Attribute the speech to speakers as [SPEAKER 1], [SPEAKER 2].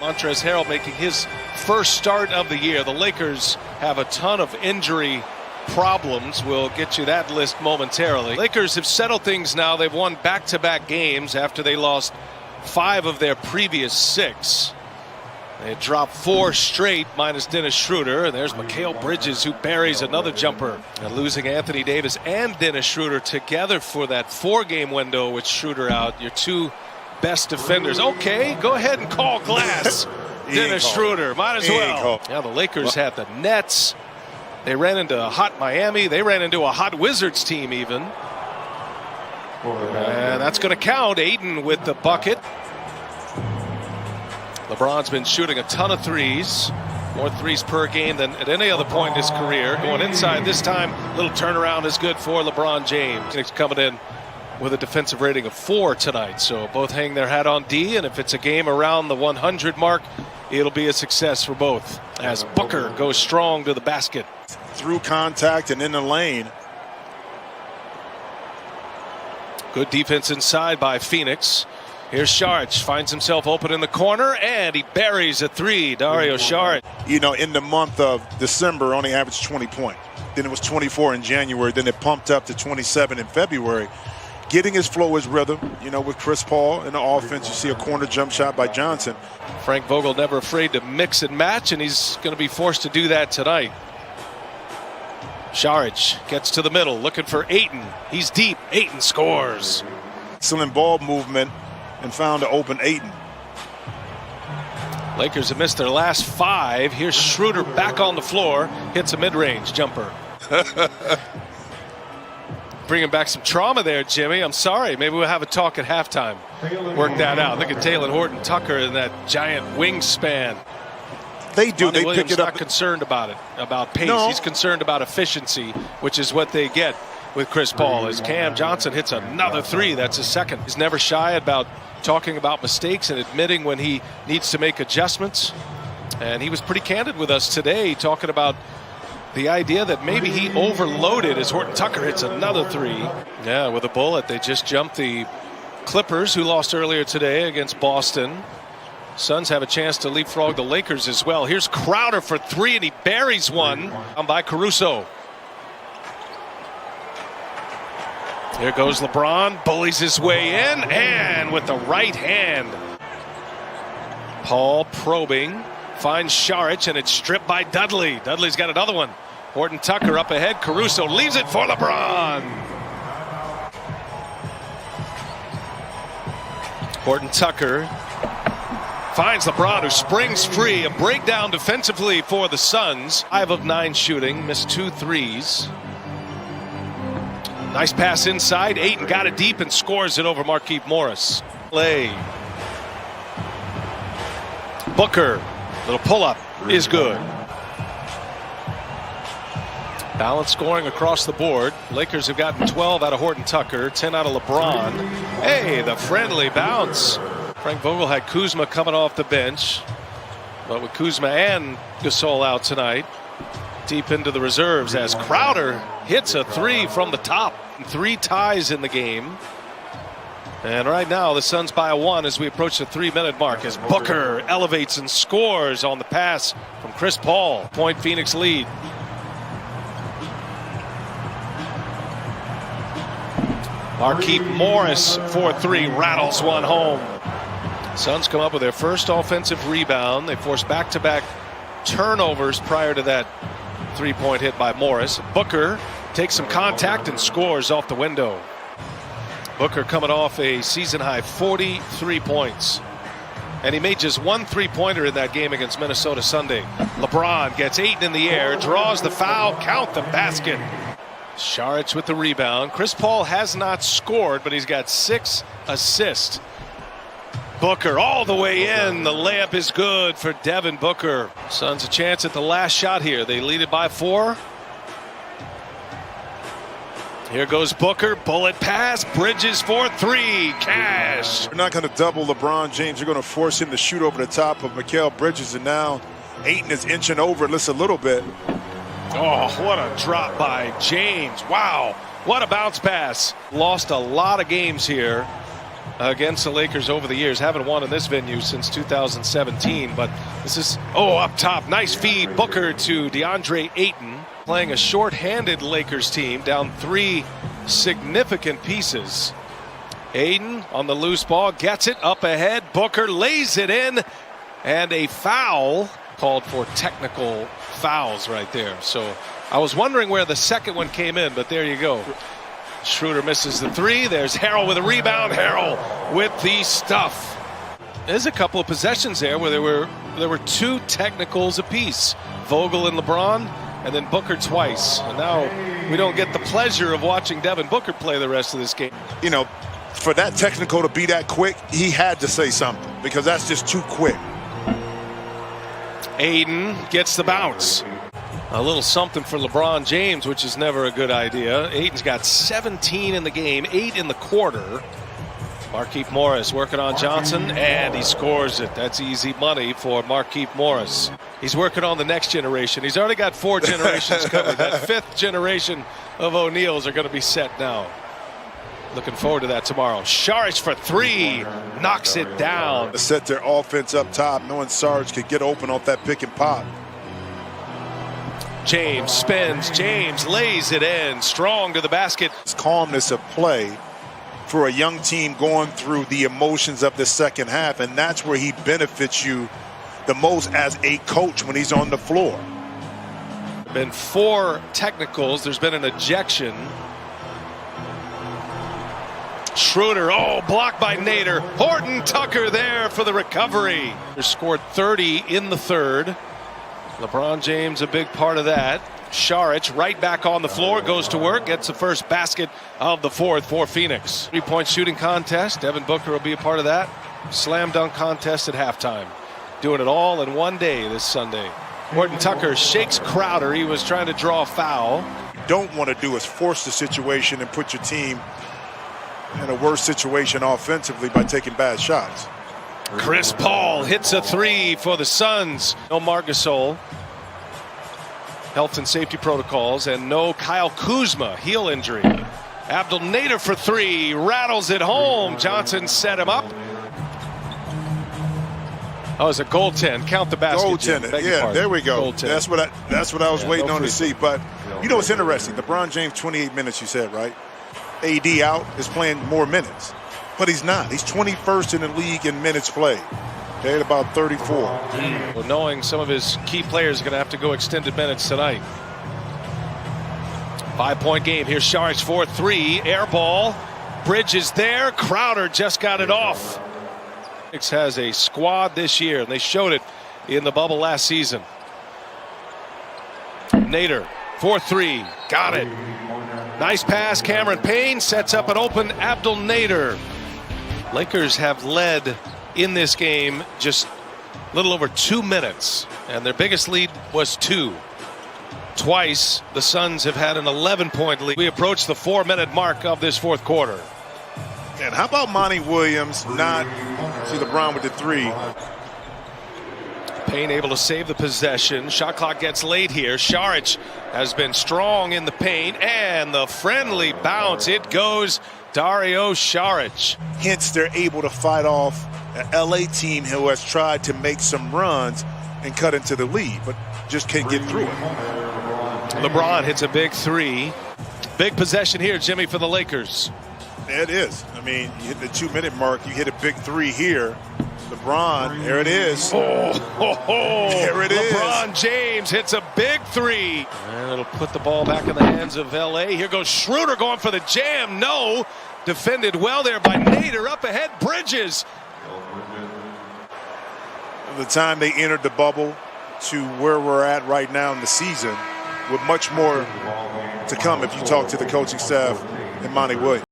[SPEAKER 1] Montrezl Harrell making his first start of the year. The Lakers have a ton of injury problems. We'll get you that list momentarily. Lakers have settled things now. They've won back-to-back games after they lost 5 of their previous 6. They dropped 4 straight minus Dennis Schroeder. And there's Mikal Bridges, who buries another jumper. And losing Anthony Davis and Dennis Schroeder together for that 4-game window with Schroeder out. Your 2 best defenders. Okay, go ahead and call glass. Dennis Schroeder, might as well. Yeah, the Lakers had the Nets. They ran into a hot Miami. They ran into a hot Wizards team even. And that's going to count. Ayton with the bucket. LeBron's been shooting a ton of threes. More threes per game than at any other point in his career. Going inside this time. Little turnaround is good for LeBron James. He's coming in with a defensive rating of 4 tonight. So both hang their hat on D. And if it's a game around the 100 mark, it'll be a success for both. As Booker goes strong to the basket.
[SPEAKER 2] Through contact and in the lane.
[SPEAKER 1] Good defense inside by Phoenix. Here's Saric, finds himself open in the corner, and he buries a 3. Dario Saric.
[SPEAKER 2] You know, in the month of December, only averaged 20 points. Then it was 24 in January. Then it pumped up to 27 in February. Getting his flow, his rhythm, you know, with Chris Paul in the offense. You see a corner jump shot by Johnson.
[SPEAKER 1] Frank Vogel never afraid to mix and match, and he's going to be forced to do that tonight. Saric gets to the middle, looking for Ayton. He's deep. Ayton scores.
[SPEAKER 2] Excellent ball movement and found to open Ayton.
[SPEAKER 1] Lakers have missed their last 5. Here's Schroeder back on the floor. Hits a mid-range jumper. Bringing back some trauma there, Jimmy. I'm sorry. Maybe we'll have a talk at halftime. Work that out. Look at Taylor Horton-Tucker in that giant wingspan.
[SPEAKER 2] They do.
[SPEAKER 1] Monty
[SPEAKER 2] they
[SPEAKER 1] Williams
[SPEAKER 2] pick it up.
[SPEAKER 1] Not concerned about it, about pace.
[SPEAKER 2] No.
[SPEAKER 1] He's concerned about efficiency, which is what they get with Chris Paul. As Cam Johnson hits another 3, that's his second. He's never shy about talking about mistakes and admitting when he needs to make adjustments. And he was pretty candid with us today, talking about the idea that maybe he overloaded as Horton-Tucker hits another 3. Yeah, with a bullet. They just jumped the Clippers, who lost earlier today against Boston. Suns have a chance to leapfrog the Lakers as well. Here's Crowder for 3, and he buries one by Caruso. Here goes LeBron, bullies his way in, and with the right hand. Paul probing, finds Saric, and it's stripped by Dudley. Dudley's got another one. Horton-Tucker up ahead. Caruso leaves it for LeBron. Horton-Tucker finds LeBron, who springs free. A breakdown defensively for the Suns. 5 of 9 shooting, missed 2 threes. Nice pass inside. Ayton got it deep and scores it over Markieff Morris. Booker, little pull-up is good. Balanced scoring across the board. Lakers have gotten 12 out of Horton-Tucker, 10 out of LeBron. Hey, the friendly bounce. Frank Vogel had Kuzma coming off the bench. But with Kuzma and Gasol out tonight, deep into the reserves as Crowder hits a 3 from the top. 3 ties in the game. And right now the Suns by a 1 as we approach the 3-minute mark as Booker elevates and scores on the pass from Chris Paul. Point Phoenix lead. Markieff Morris for 3, rattles one home. Suns come up with their first offensive rebound. They force back-to-back turnovers prior to that 3-point hit by Morris. Booker takes some contact and scores off the window. Booker coming off a season-high 43 points. And he made just 1 3-pointer in that game against Minnesota Sunday. LeBron gets Ayton in the air, draws the foul, count the basket. Saric with the rebound. Chris Paul has not scored, but he's got 6 assists. Booker all the way in. The layup is good for Devin Booker. Suns a chance at the last shot here. They lead it by 4. Here goes Booker. Bullet pass. Bridges for 3. Cash.
[SPEAKER 2] They're not going to double LeBron James. They're going to force him to shoot over the top of Mikal Bridges. And now Ayton is inching over just a little bit.
[SPEAKER 1] Oh, what a drop by James. Wow. What a bounce pass. Lost a lot of games here against the Lakers over the years. Haven't won in this venue since 2017, but this is, up top. Nice feed. Booker to DeAndre Ayton, playing a short-handed Lakers team, down 3 significant pieces. Ayton on the loose ball, gets it up ahead. Booker lays it in, and a foul called for technical fouls right there. So I was wondering where the second one came in, but there you go. Schroeder misses the 3. There's Harrell with a rebound. Harrell with the stuff. There's a couple of possessions there where there were 2 technicals apiece. Vogel and LeBron, and then Booker twice. And now we don't get the pleasure of watching Devin Booker play the rest of this game.
[SPEAKER 2] You know, for that technical to be that quick, he had to say something because that's just too quick.
[SPEAKER 1] Ayton gets the bounce. A little something for LeBron James, which is never a good idea. Ayton's got 17 in the game, 8 in the quarter. Markieff Morris working on Johnson, and he scores it. That's easy money for Markieff Morris. He's working on the next generation. He's already got 4 generations covered. That 5th generation of O'Neals are going to be set now. Looking forward to that tomorrow. Saric for 3, knocks it down.
[SPEAKER 2] Set their offense up top, knowing Saric could get open off that pick and pop.
[SPEAKER 1] James spins. James lays it in. Strong to the basket.
[SPEAKER 2] It's calmness of play for a young team going through the emotions of the second half, and that's where he benefits you the most as a coach when he's on the floor.
[SPEAKER 1] Been 4 technicals. There's been an ejection. Schroeder, blocked by Nader. Horton Tucker there for the recovery. They scored 30 in the 3rd. LeBron James a big part of that. Saric right back on the floor, goes to work, gets the first basket of the 4th for Phoenix. 3-point shooting contest. Devin Booker will be a part of that. Slam dunk contest at halftime. Doing it all in one day this Sunday. Horton Tucker shakes Crowder. He was trying to draw a foul.
[SPEAKER 2] What you don't want to do is force the situation and put your team in a worse situation offensively by taking bad shots.
[SPEAKER 1] Chris Paul hits a 3 for the Suns. No Marc Gasol. Health and safety protocols, and no Kyle Kuzma, heel injury. Abdel Nader for 3, rattles it home. Johnson set him up. Oh, it's a goaltend. Count the basket.
[SPEAKER 2] Goaltending. Yeah, there we go. That's what I was waiting on to see. But you know what's interesting? LeBron James, 28 minutes, you said, right? AD out, is playing more minutes. But he's not. He's 21st in the league in minutes played. Okay, at about 34.
[SPEAKER 1] Well, knowing some of his key players are going to have to go extended minutes tonight. 5-point game. Here's Saric for 3. Air ball. Bridges there. Crowder just got it off. Phoenix has a squad this year, and they showed it in the bubble last season. Nader for 3. Got it. Nice pass. Cameron Payne sets up an open Abdel Nader. Lakers have led in this game just a little over 2 minutes, and their biggest lead was 2. Twice the Suns have had an 11-point lead. We approach the 4-minute mark of this 4th quarter.
[SPEAKER 2] And how about Monty Williams not see LeBron with the 3?
[SPEAKER 1] Payne able to save the possession. Shot clock gets late here. Saric has been strong in the paint, and the friendly bounce. It goes Dario Saric.
[SPEAKER 2] Hence, they're able to fight off an LA team who has tried to make some runs and cut into the lead, but just can't get through it.
[SPEAKER 1] LeBron hits a big 3. Big possession here, Jimmy, for the Lakers.
[SPEAKER 2] It is. I mean, you hit the 2-minute mark, you hit a big 3 here. LeBron, there it is. There it is.
[SPEAKER 1] LeBron James hits a big 3. And it'll put the ball back in the hands of LA. Here goes Schroeder going for the jam. No. Defended well there by Nader. Up ahead, Bridges.
[SPEAKER 2] The time they entered the bubble to where we're at right now in the season, with much more to come if you talk to the coaching staff and Monty Williams.